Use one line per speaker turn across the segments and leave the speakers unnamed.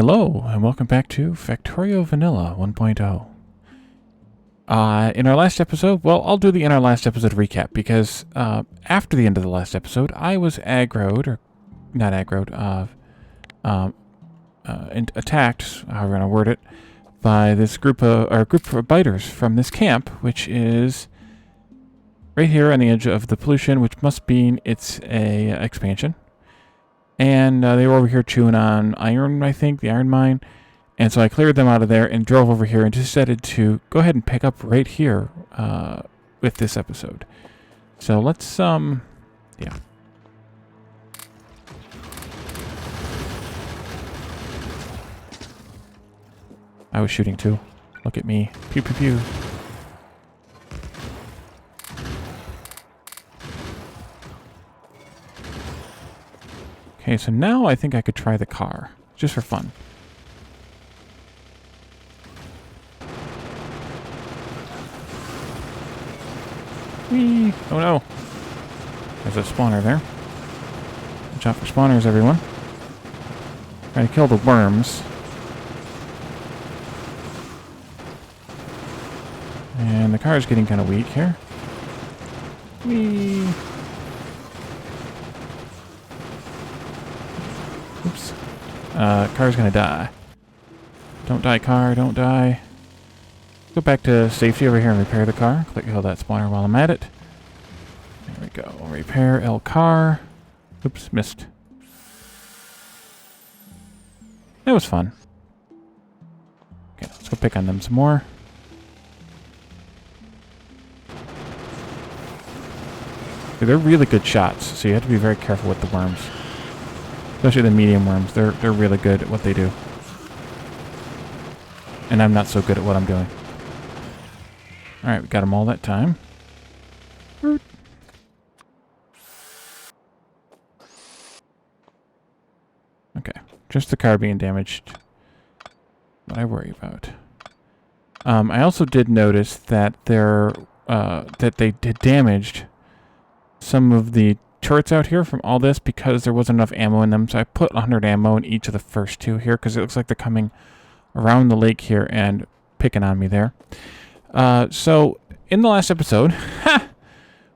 Hello, and welcome back to Factorio Vanilla 1.0. In our last episode, well, I'll do the in our last episode recap, because after the end of the last episode, I was aggroed, or not aggroed, attacked, however you want to word it, by this group of biters from this camp, which is right here on the edge of the pollution, which must mean it's a expansion. And they were over here chewing on iron, I think, the iron mine. And so I cleared them out of there and drove over here and decided to go ahead and pick up right here with this episode. So let's, yeah. I was shooting too. Look at me. Pew, pew, pew. Okay, so now I think I could try the car, just for fun. Whee! Oh no! There's a spawner there. Watch out for spawners, everyone. Try to kill the worms. And the car is getting kind of weak here. Whee! Oops. Car's gonna die. Don't die, car. Don't die. Go back to safety over here and repair the car. Click kill that spawner while I'm at it. There we go. Repair L car. Oops, missed. That was fun. Okay, let's go pick on them some more. They're really good shots, so you have to be very careful with the worms. Especially the medium worms. They're really good at what they do. And I'm not so good at what I'm doing. Alright, we got them all that time. Okay, just the car being damaged. What I worry about. I also did notice that that they did damaged some of the turrets out here from all this because there wasn't enough ammo in them. So I put 100 ammo in each of the first two here because it looks like they're coming around the lake here and picking on me there. So in the last episode,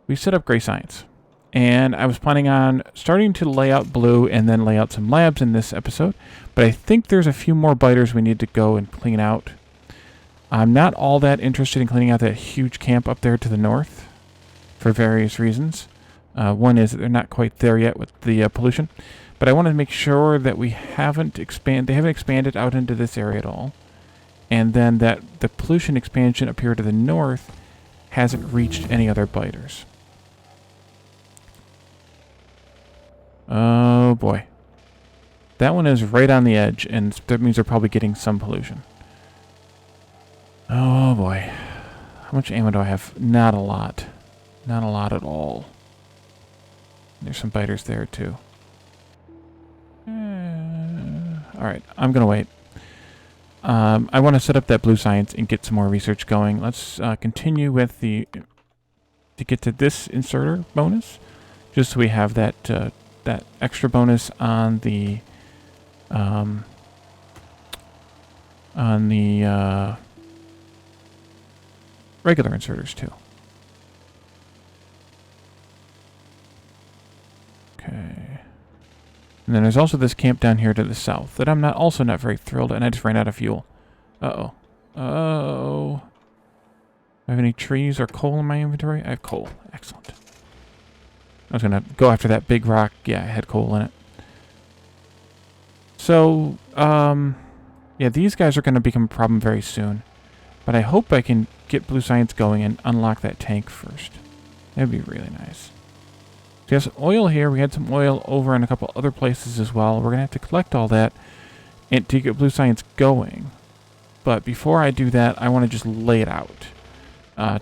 we set up Gray Science. And I was planning on starting to lay out blue and then lay out some labs in this episode. But I think there's a few more biters we need to go and clean out. I'm not all that interested in cleaning out that huge camp up there to the north for various reasons. One is that they're not quite there yet with the pollution. But I want to make sure that they haven't expanded out into this area at all. And then that the pollution expansion up here to the north hasn't reached any other biters. Oh boy. That one is right on the edge, and that means they're probably getting some pollution. Oh boy. How much ammo do I have? Not a lot. Not a lot at all. There's some biters there too. Alright, I'm gonna wait. I want to set up that blue science and get some more research going. Let's continue with to get to this inserter bonus, just so we have that that extra bonus on the regular inserters too. Okay. And then there's also this camp down here to the south that I'm also not very thrilled, and I just ran out of fuel. Uh-oh. Uh-oh. Do I have any trees or coal in my inventory? I have coal. Excellent. I was going to go after that big rock. Yeah, it had coal in it. So, yeah, these guys are going to become a problem very soon. But I hope I can get Blue Science going and unlock that tank first. That would be really nice. So we have some oil here. We had some oil over in a couple other places as well. We're going to have to collect all that and to get Blue Science going. But before I do that, I want to just lay it out.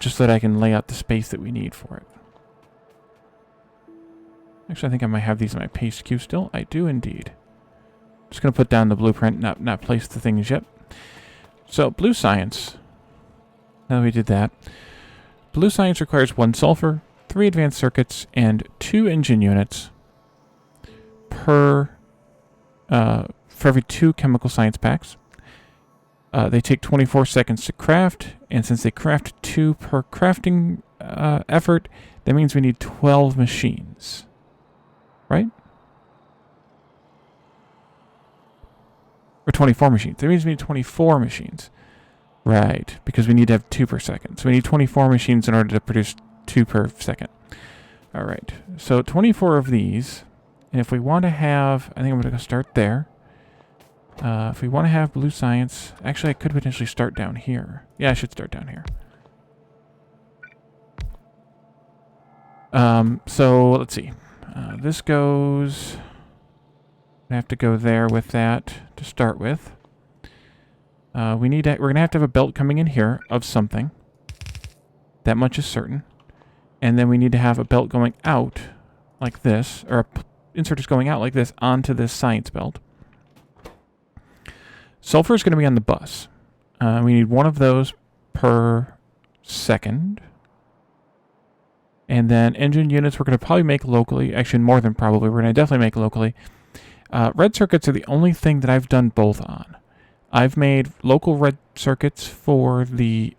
Just so that I can lay out the space that we need for it. Actually, I think I might have these in my paste queue still. I do indeed. Just going to put down the blueprint, not place the things yet. So, Blue Science. Now that we did that. Blue Science requires 1 sulfur, 3 advanced circuits, and 2 engine units per for every 2 chemical science packs. They take 24 seconds to craft, and since they craft 2 per crafting effort, that means we need 12 machines. Right? Or 24 machines. That means we need 24 machines. Right, because we need to have 2 per second. So we need 24 machines in order to produce 2 per second. All right, so 24 of these. And if we want to have, I think I'm going to start there. If we want to have blue science, actually I could potentially start down here. Yeah, I should start down here. So let's see. This goes, I have to go there with that to start with. We're going to have a belt coming in here of something. That much is certain. And then we need to have a belt going out like this, or inserters going out like this onto this science belt. Sulfur is going to be on the bus. We need 1 of those per second. And then engine units we're going to probably make locally. Actually, more than probably. We're going to definitely make locally. Red circuits are the only thing that I've done both on. I've made local red circuits for the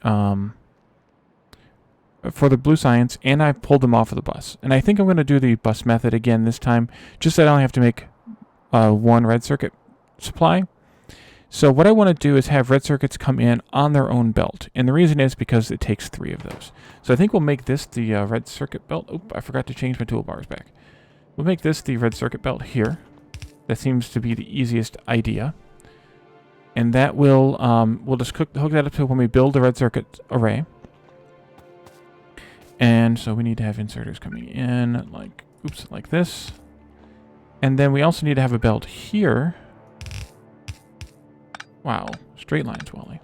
blue science, and I've pulled them off of the bus. And I think I'm going to do the bus method again this time, just so I only have to make 1 red circuit supply. So what I want to do is have red circuits come in on their own belt. And the reason is because it takes 3 of those. So I think we'll make this the red circuit belt. Oop, I forgot to change my toolbars back. We'll make this the red circuit belt here. That seems to be the easiest idea. And that will, we'll just hook that up to when we build the red circuit array. And so we need to have inserters coming in like this. And then we also need to have a belt here. Wow, straight lines, Wally.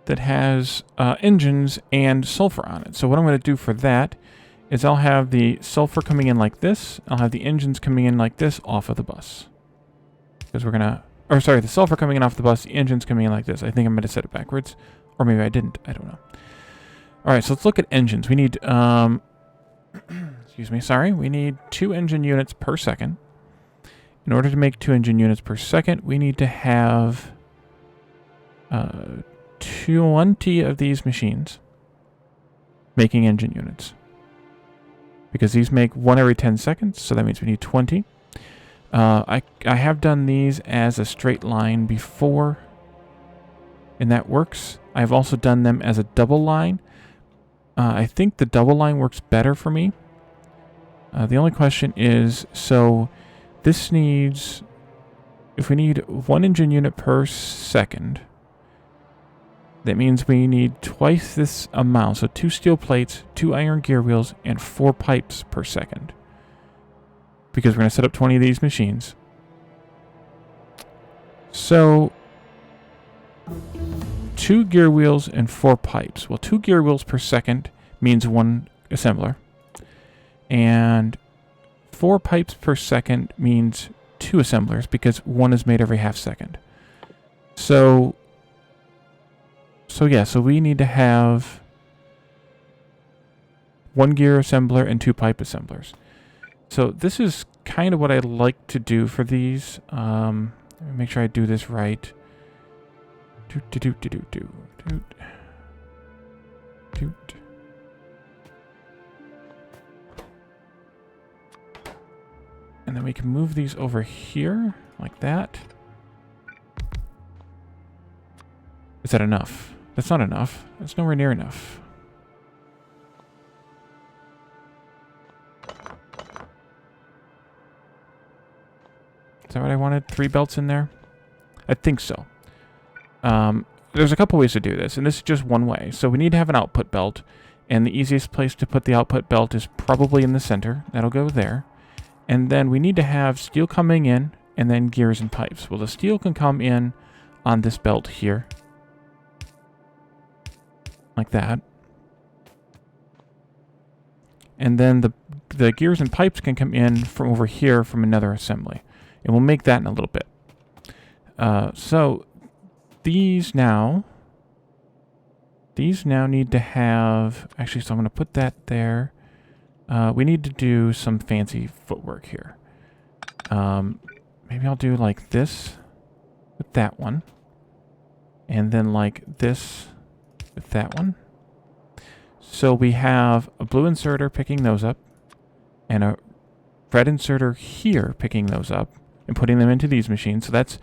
That has engines and sulfur on it. So what I'm going to do for that is I'll have the sulfur coming in like this. I'll have the engines coming in like this off of the bus. Because we're going to... Or sorry, the sulfur coming in off the bus, the engine's coming in like this. I think I'm going to set it backwards. Or maybe I didn't. I don't know. Alright, so let's look at engines. We need... excuse me, sorry. We need 2 engine units per second. In order to make 2 engine units per second, we need to have 20 of these machines making engine units. Because these make 1 every 10 seconds, so that means we need 20. I have done these as a straight line before, and that works. I've also done them as a double line. I think the double line works better for me. The only question is, so this needs, if we need 1 engine unit per second, that means we need twice this amount. So 2 steel plates, 2 iron gear wheels, and 4 pipes per second. Because we're going to set up 20 of these machines. So 2 gear wheels and 4 pipes. Well, 2 gear wheels per second means 1 assembler. And 4 pipes per second means 2 assemblers, because 1 is made every half second. So we need to have 1 gear assembler and 2 pipe assemblers. So this is kind of what I like to do for these. Let me make sure I do this right. And then we can move these over here, like that. Is that enough? That's not enough. That's nowhere near enough. Is that what I wanted? 3 belts in there? I think so. There's a couple ways to do this, and this is just one way. So we need to have an output belt, and the easiest place to put the output belt is probably in the center. That'll go there. And then we need to have steel coming in, and then gears and pipes. Well, the steel can come in on this belt here. Like that. And then the gears and pipes can come in from over here from another assembly. And we'll make that in a little bit. So these now need to have, actually, so I'm going to put that there. We need to do some fancy footwork here. maybe I'll do like this with that one. And then like this with that one. So we have a blue inserter picking those up, and a red inserter here picking those up and putting them into these machines. So that's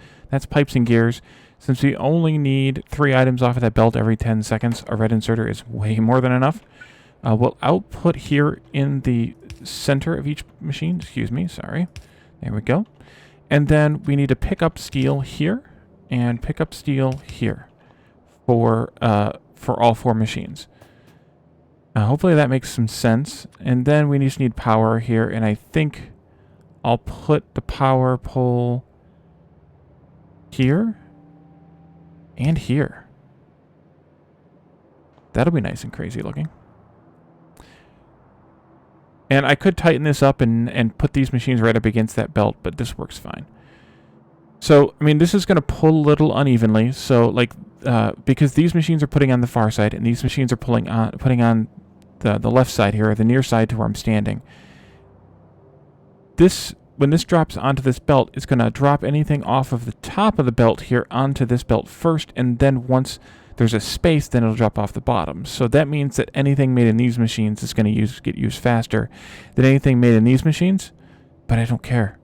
pipes and gears. Since we only need 3 items off of that belt every 10 seconds, a red inserter is way more than enough. We'll output here in the center of each machine. Excuse me, sorry. There we go. And then we need to pick up steel here and pick up steel here for all 4 machines. Hopefully that makes some sense. And then we just need power here, and I think I'll put the power pole here and here. That'll be nice and crazy looking. And I could tighten this up and put these machines right up against that belt, but this works fine. So, I mean, this is going to pull a little unevenly. So, like, because these machines are putting on the far side, and these machines are putting on the left side here, or the near side to where I'm standing. When this drops onto this belt, it's going to drop anything off of the top of the belt here onto this belt first, and then once there's a space, then it'll drop off the bottom. So that means that anything made in these machines is going to get used faster than anything made in these machines, but I don't care,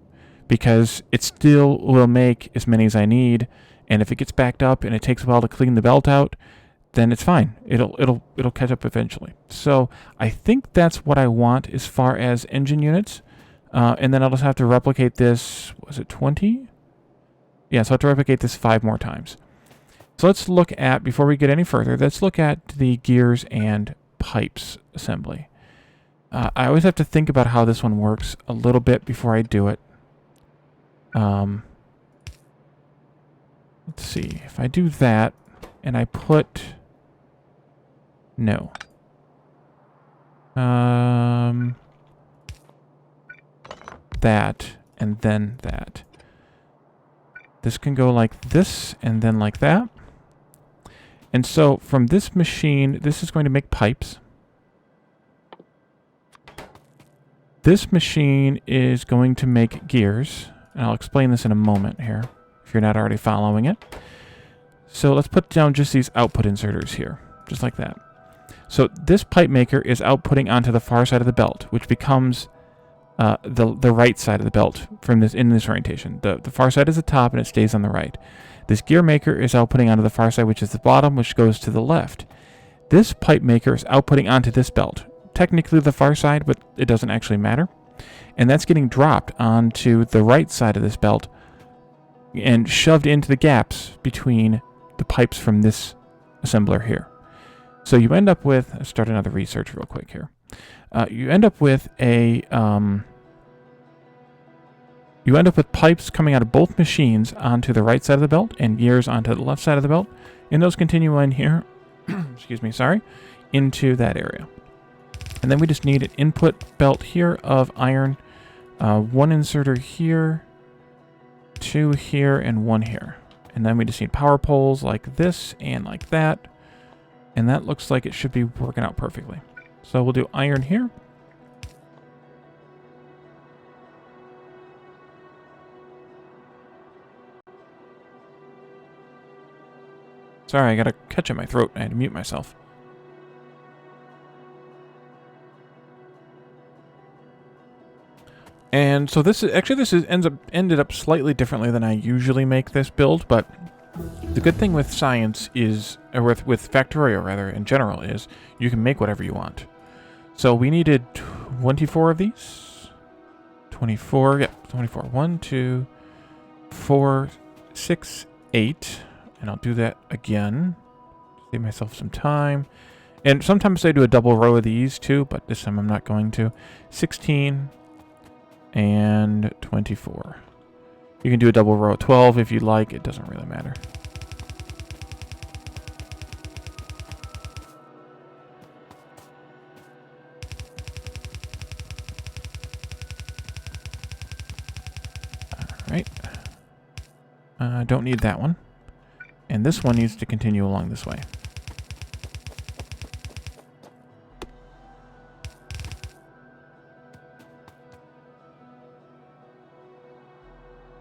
because it still will make as many as I need, and if it gets backed up and it takes a while to clean the belt out, then it's fine. It'll catch up eventually. So I think that's what I want as far as engine units. And then I'll just have to replicate this, was it 20? Yeah, so I have to replicate this 5 more times. So let's look at, before we get any further, let's look at the gears and pipes assembly. I always have to think about how this one works a little bit before I do it. Let's see, if I do that, and I put... No. That, and then that. This can go like this, and then like that. And so from this machine, this is going to make pipes. This machine is going to make gears. And I'll explain this in a moment here, if you're not already following it. So let's put down just these output inserters here, just like that. So this pipe maker is outputting onto the far side of the belt, which becomes the right side of the belt from in this orientation. The far side is the top, and it stays on the right. This gear maker is outputting onto the far side, which is the bottom, which goes to the left. This pipe maker is outputting onto this belt. Technically the far side, but it doesn't actually matter. And that's getting dropped onto the right side of this belt and shoved into the gaps between the pipes from this assembler here. So you end up with, let's start another research real quick here. You end up with pipes coming out of both machines onto the right side of the belt and gears onto the left side of the belt. And those continue in here, excuse me, sorry, into that area. And then we just need an input belt here of iron, 1 inserter here, 2 here, and 1 here. And then we just need power poles like this and like that. And that looks like it should be working out perfectly. So we'll do iron here. Sorry, I got a catch in my throat. I had to mute myself. And so this is actually ended up slightly differently than I usually make this build, but the good thing with science is, or with Factorio rather, in general, is you can make whatever you want. So we needed 24 of these. 24, yeah, 24. 1, 2, 4, 6, 8. And I'll do that again. Save myself some time. And sometimes I do a double row of these too, but this time I'm not going to. 16 and 24. You can do a double row of 12 if you like. It doesn't really matter. Alright. Don't need that one. And this one needs to continue along this way.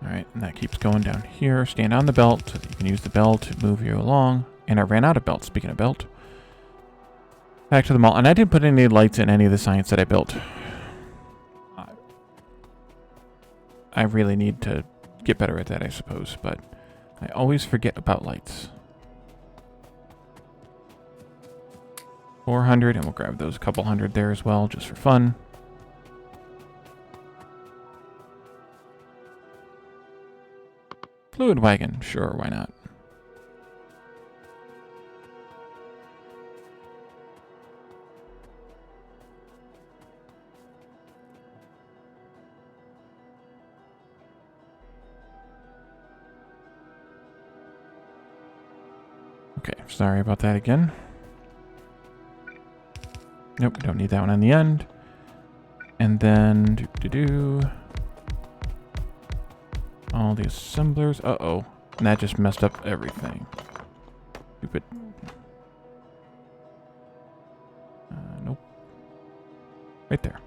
Alright, And that keeps going down here. Stand on the belt so that you can use the belt to move you along. And I ran out of belt, speaking of belt. Back to the mall. And I didn't put any lights in any of the science that I built. I really need to get better at that, I suppose. But I always forget about lights. 400, and we'll grab those couple hundred there as well, just for fun. Fluid wagon, sure, why not? Okay, sorry about that again. Nope, we don't need that one on the end. And then all the assemblers. Uh-oh. And that just messed up everything. Stupid. Nope. Right there.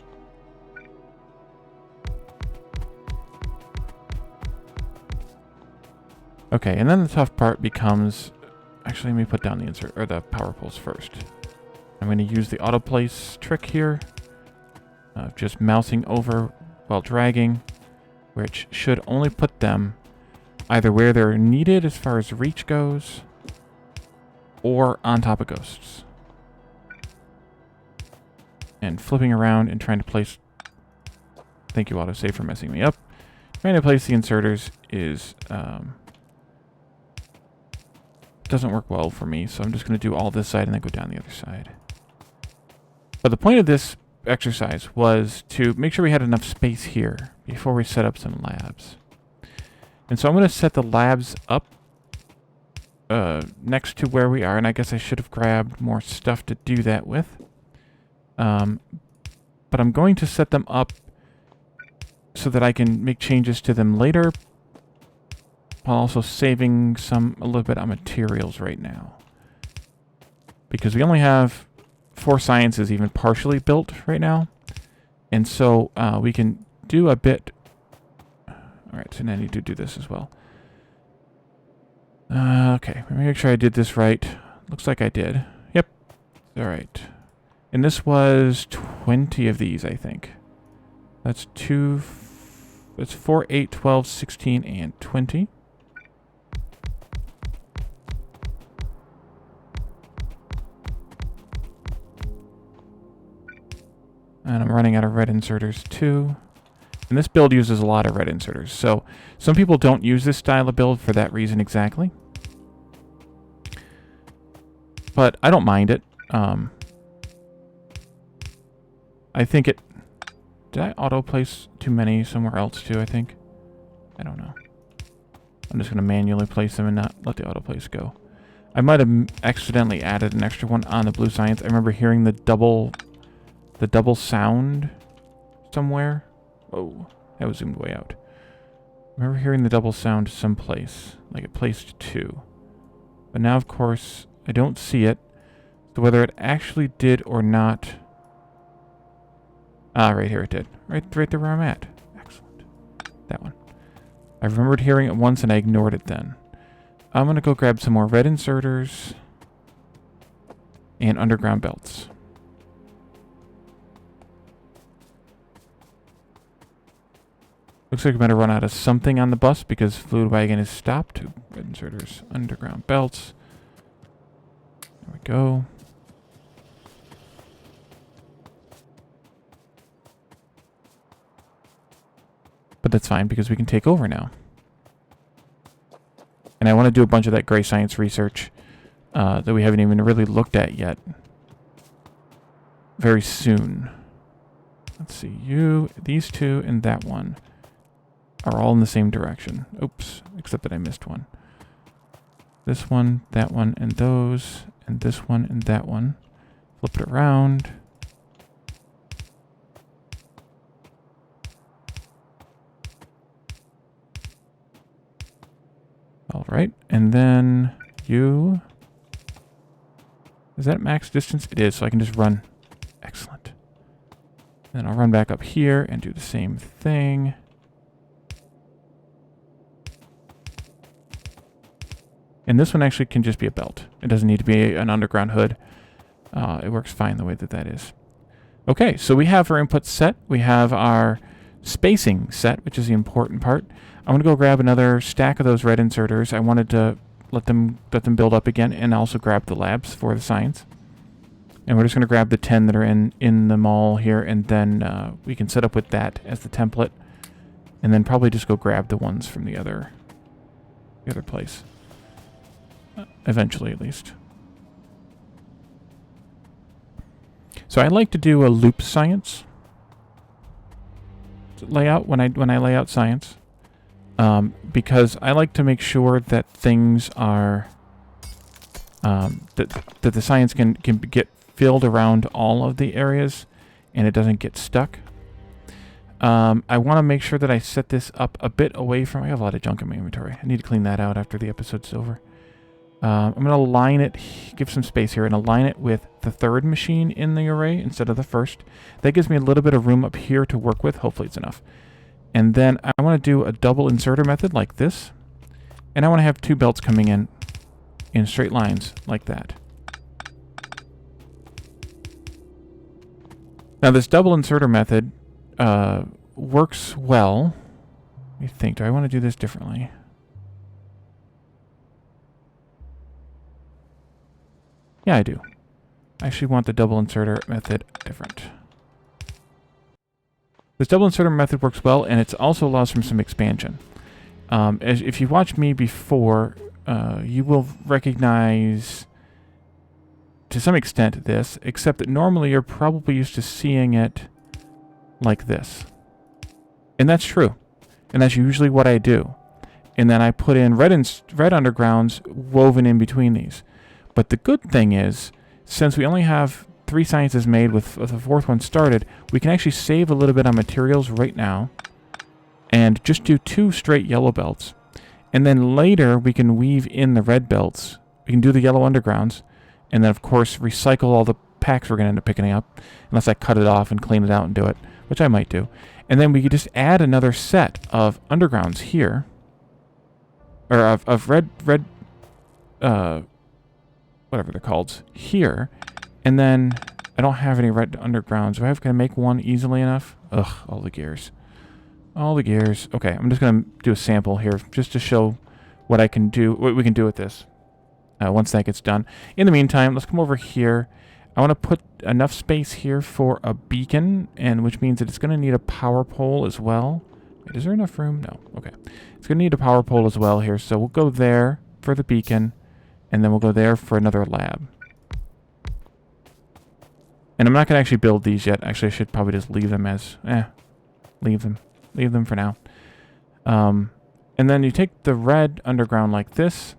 Okay, and then the tough part becomes... Actually, let me put down the insert, or the power poles first. I'm going to use the auto place trick here. Just mousing over while dragging, which should only put them either where they're needed as far as reach goes, or on top of ghosts. And flipping around and trying to place... Thank you, autosave, for messing me up. Trying to place the inserters is... doesn't work well for me, so I'm just going to do all this side and then go down the other side. But the point of this exercise was to make sure we had enough space here before we set up some labs. And so I'm going to set the labs up next to where we are, and I guess I should have grabbed more stuff to do that with. But I'm going to set them up so that I can make changes to them later, while also saving a little bit on materials right now. Because we only have 4 sciences even partially built right now. And so we can do a bit... Alright, so now I need to do this as well. Okay, let me make sure I did this right. Looks like I did. Yep. Alright. And this was 20 of these, I think. That's 4, 8, 12, 16, and 20. And I'm running out of red inserters too. And this build uses a lot of red inserters. So some people don't use this style of build for that reason exactly. But I don't mind it. I think it... Did I auto-place too many somewhere else too, I think? I don't know. I'm just going to manually place them and not let the auto-place go. I might have accidentally added an extra one on the blue science. I remember hearing the double sound somewhere. Oh, that was zoomed way out. I remember hearing the double sound someplace, like it placed 2. But now, of course, I don't see it. So whether it actually did or not... Ah, right here it did. Right there where I'm at. Excellent. That one. I remembered hearing it once and I ignored it then. I'm going to go grab some more red inserters and underground belts. Looks like I'm going to run out of something on the bus because fluid wagon is stopped. Red inserters, underground belts. There we go. But that's fine because we can take over now. And I want to do a bunch of that gray science research that we haven't even really looked at yet. Very soon. Let's see. These 2, and that one are all in the same direction. Oops, except that I missed one. This one, that one, and those, and this one, and that one. Flip it around. All right, and then you... Is that max distance? It is, so I can just run. Excellent. Then I'll run back up here and do the same thing. And this one actually can just be a belt. It doesn't need to be an underground hood. It works fine the way that that is. Okay, so we have our input set. We have our spacing set, which is the important part. I'm going to go grab another stack of those red inserters. I wanted to let them build up again, and also grab the labs for the science. And we're just going to grab the 10 that are in the mall here, and then we can set up with that as the template. And then probably just go grab the ones from the other place. Eventually, at least. So I like to do a loop science layout when I lay out science, because I like to make sure that things are that the science can get filled around all of the areas, and it doesn't get stuck. I want to make sure that I set this up a bit away from... I have a lot of junk in my inventory. I need to clean that out after the episode's over. I'm going to align it, give some space here, and align it with the third machine in the array instead of the first. That gives me a little bit of room up here to work with. Hopefully it's enough. And then I want to do a double inserter method like this. And I want to have 2 belts coming in straight lines like that. Now this double inserter method works well. Let me think. Do I want to do this differently? Yeah, I do. I actually want the double inserter method different. This double inserter method works well, and it also allows for some expansion. If you watched me before, you will recognize to some extent this, except that normally you're probably used to seeing it like this. And that's true. And that's usually what I do. And then I put in red undergrounds woven in between these. But the good thing is, since we only have 3 sciences made with the 4th one started, we can actually save a little bit on materials right now and just do 2 straight yellow belts. And then later we can weave in the red belts. We can do the yellow undergrounds, and then of course recycle all the packs we're going to end up picking up, unless I cut it off and clean it out and do it, which I might do. And then we could just add another set of undergrounds here, or of red whatever they're called, here. And then, I don't have any red undergrounds. Can I make one easily enough? Ugh, all the gears. All the gears. Okay, I'm just going to do a sample here, just to show what I can do, what we can do with this, once that gets done. In the meantime, let's come over here. I want to put enough space here for a beacon, and which means that it's going to need a power pole as well. Wait, is there enough room? No. Okay. It's going to need a power pole as well here, so we'll go there for the beacon, and then we'll go there for another lab. And I'm not going to actually build these yet. Actually, I should probably just leave them as... leave them. Leave them for now. And then you take the red underground like this,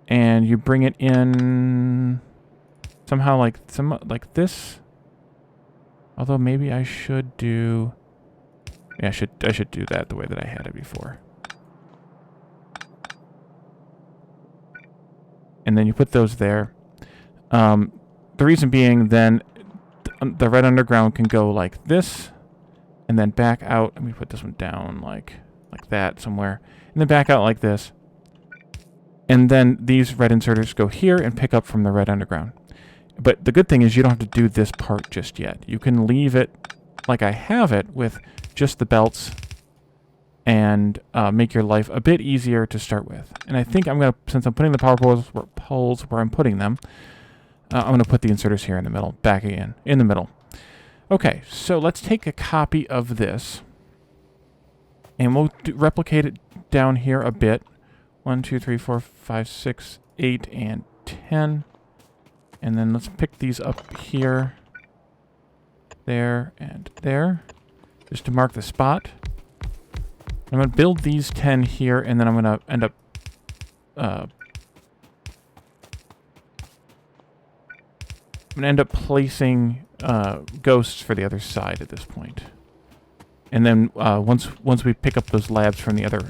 and you bring it in somehow like this. Although maybe I should do... Yeah, I should do that the way that I had it before. And then you put those there. The reason being then the red underground can go like this and then back out. Let me put this one down like that somewhere. And then back out like this. And then these red inserters go here and pick up from the red underground. But the good thing is you don't have to do this part just yet. You can leave it like I have it with just the belts and make your life a bit easier to start with. And I think I'm going to, since I'm putting the power poles where I'm putting them, I'm going to put the inserters here in the middle, back again, in the middle. Okay, so let's take a copy of this, and we'll replicate it down here a bit. 1, 2, 3, 4, 5, 6, 8, and 10. And then let's pick these up here, there, and there, just to mark the spot. I'm going to build these 10 here, and then I'm going to end up placing ghosts for the other side at this point. And then once we pick up those labs from the other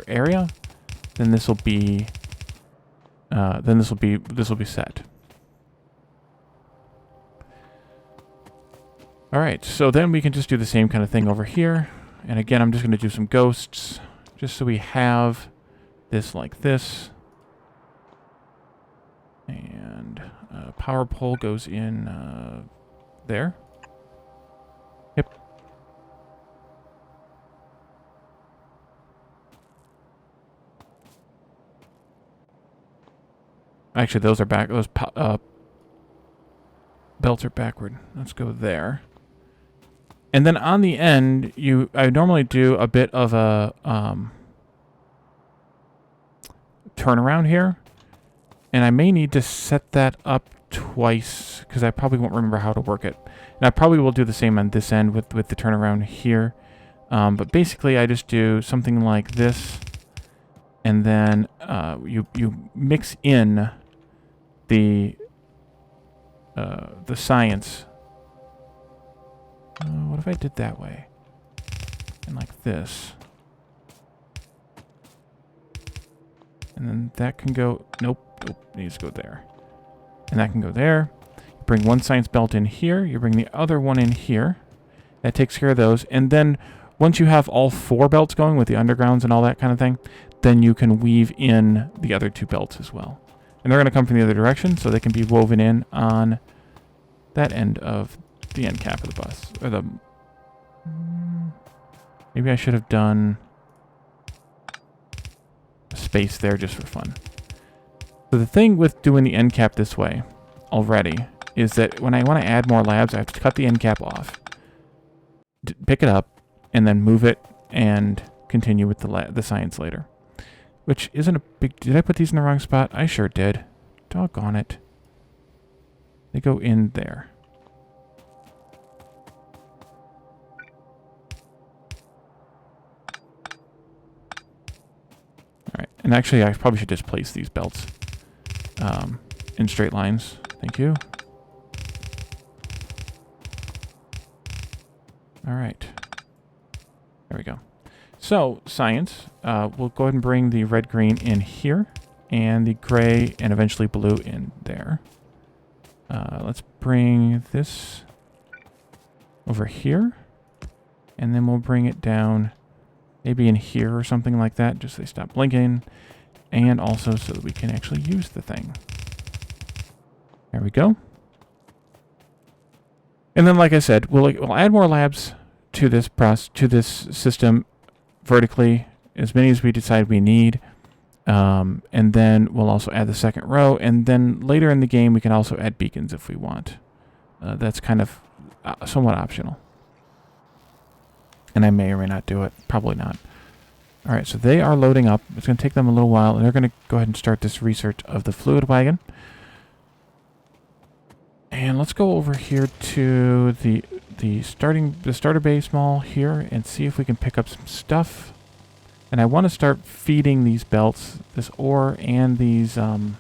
area, then this will be set. All right, so then we can just do the same kind of thing over here. And again, I'm just going to do some ghosts, just so we have this like this, power pole goes in there. Yep. Actually, those are back. Those belts are backward. Let's go there. And then on the end, I normally do a bit of a turnaround here. And I may need to set that up twice because I probably won't remember how to work it. And I probably will do the same on this end with the turnaround here. But basically, I just do something like this. And then you mix in the science. What if I did that way? And like this. And then that can go... Nope, it needs to go there. And that can go there. You bring one science belt in here. You bring the other one in here. That takes care of those. And then once you have all 4 belts going with the undergrounds and all that kind of thing, then you can weave in the other 2 belts as well. And they're going to come from the other direction, so they can be woven in on that end of the end cap of the bus. Or the... Maybe I should have done a space there just for fun. So the thing with doing the end cap this way already is that when I want to add more labs, I have to cut the end cap off, pick it up, and then move it and continue with the science later. Which isn't a big... Did I put these in the wrong spot? I sure did. Doggone it. They go in there. Alright, and actually I probably should just place these belts in straight lines. Thank you. Alright. There we go. So, science, we'll go ahead and bring the red-green in here, and the gray and eventually blue in there. Let's bring this over here, and then we'll bring it down maybe in here or something like that, just so they stop blinking, and also so that we can actually use the thing. There we go. And then, like I said, we'll add more labs to this system vertically, as many as we decide we need. And then we'll also add the second row, and then later in the game we can also add beacons if we want. That's kind of somewhat optional. And I may or may not do it. Probably not. Alright, so they are loading up. It's going to take them a little while, and they're going to go ahead and start this research of the fluid wagon. And let's go over here to the starter base mall here and see if we can pick up some stuff. And I want to start feeding these belts, this ore, and these, even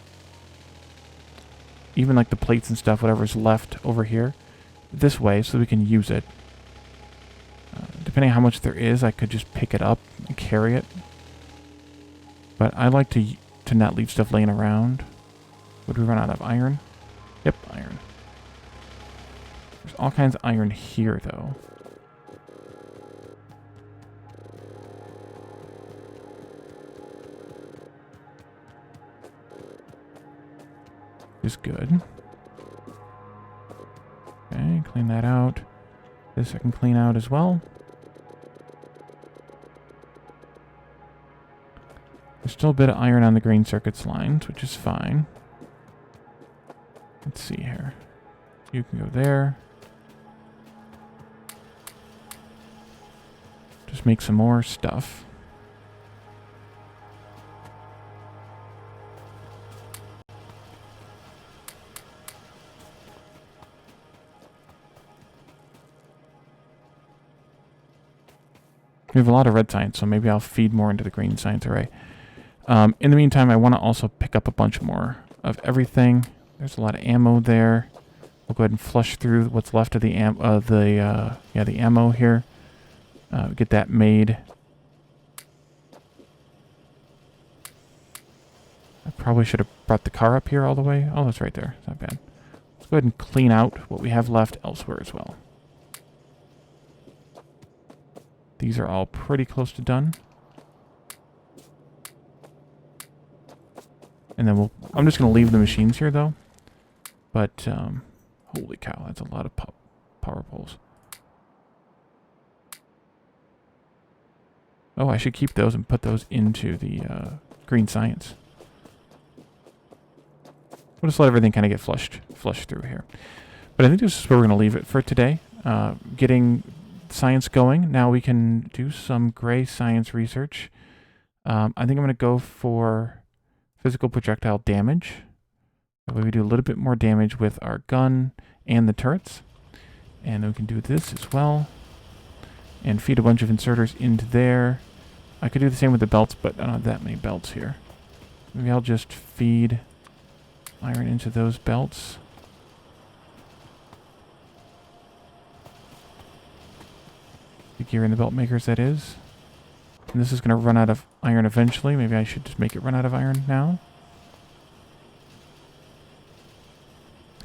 like the plates and stuff, whatever's left over here, this way so we can use it. Depending on how much there is, I could just pick it up and carry it. But I like to not leave stuff laying around. Would we run out of iron? Yep, iron. There's all kinds of iron here, though. Is good. Okay, clean that out. This I can clean out as well. There's still a bit of iron on the green circuits lines, which is fine. Let's see here. You can go there. Just make some more stuff. We have a lot of red science, so maybe I'll feed more into the green science array. In the meantime, I want to also pick up a bunch more of everything. There's a lot of ammo there. We'll go ahead and flush through what's left of the ammo here. Get that made. I probably should have brought the car up here all the way. Oh, that's right there. It's not bad. Let's go ahead and clean out what we have left elsewhere as well. These are all pretty close to done. And then I'm just going to leave the machines here, though. But, holy cow, that's a lot of power poles. Oh, I should keep those and put those into the green science. We'll just let everything kind of get flushed through here. But I think this is where we're going to leave it for today. Getting science going. Now we can do some gray science research. I think I'm going to go for physical projectile damage. That way we do a little bit more damage with our gun and the turrets. And then we can do this as well. And feed a bunch of inserters into there. I could do the same with the belts, but I don't have that many belts here. Maybe I'll just feed iron into those belts. The gear in the belt makers, that is. And this is going to run out of iron eventually. Maybe I should just make it run out of iron now.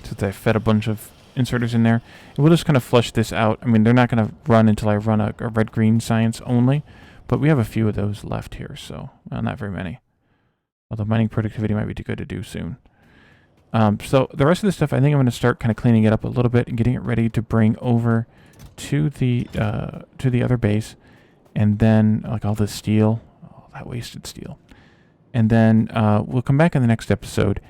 Since I fed a bunch of inserters in there. And we'll just kind of flush this out. I mean, they're not going to run until I run a red-green science only. But we have a few of those left here, so not very many. Although mining productivity might be too good to do soon. So the rest of this stuff, I think I'm going to start kind of cleaning it up a little bit and getting it ready to bring over to the other base. And then, like all this steel, all that wasted steel. And then we'll come back in the next episode,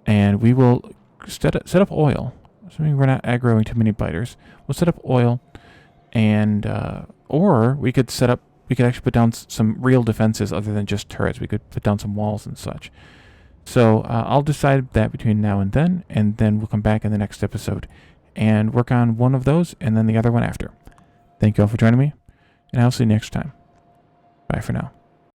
and we will set up oil. Assuming we're not aggroing too many biters, we'll set up oil, and or we could actually put down some real defenses other than just turrets. We could put down some walls and such. So I'll decide that between now and then we'll come back in the next episode and work on one of those and then the other one after. Thank you all for joining me, and I'll see you next time. Bye for now.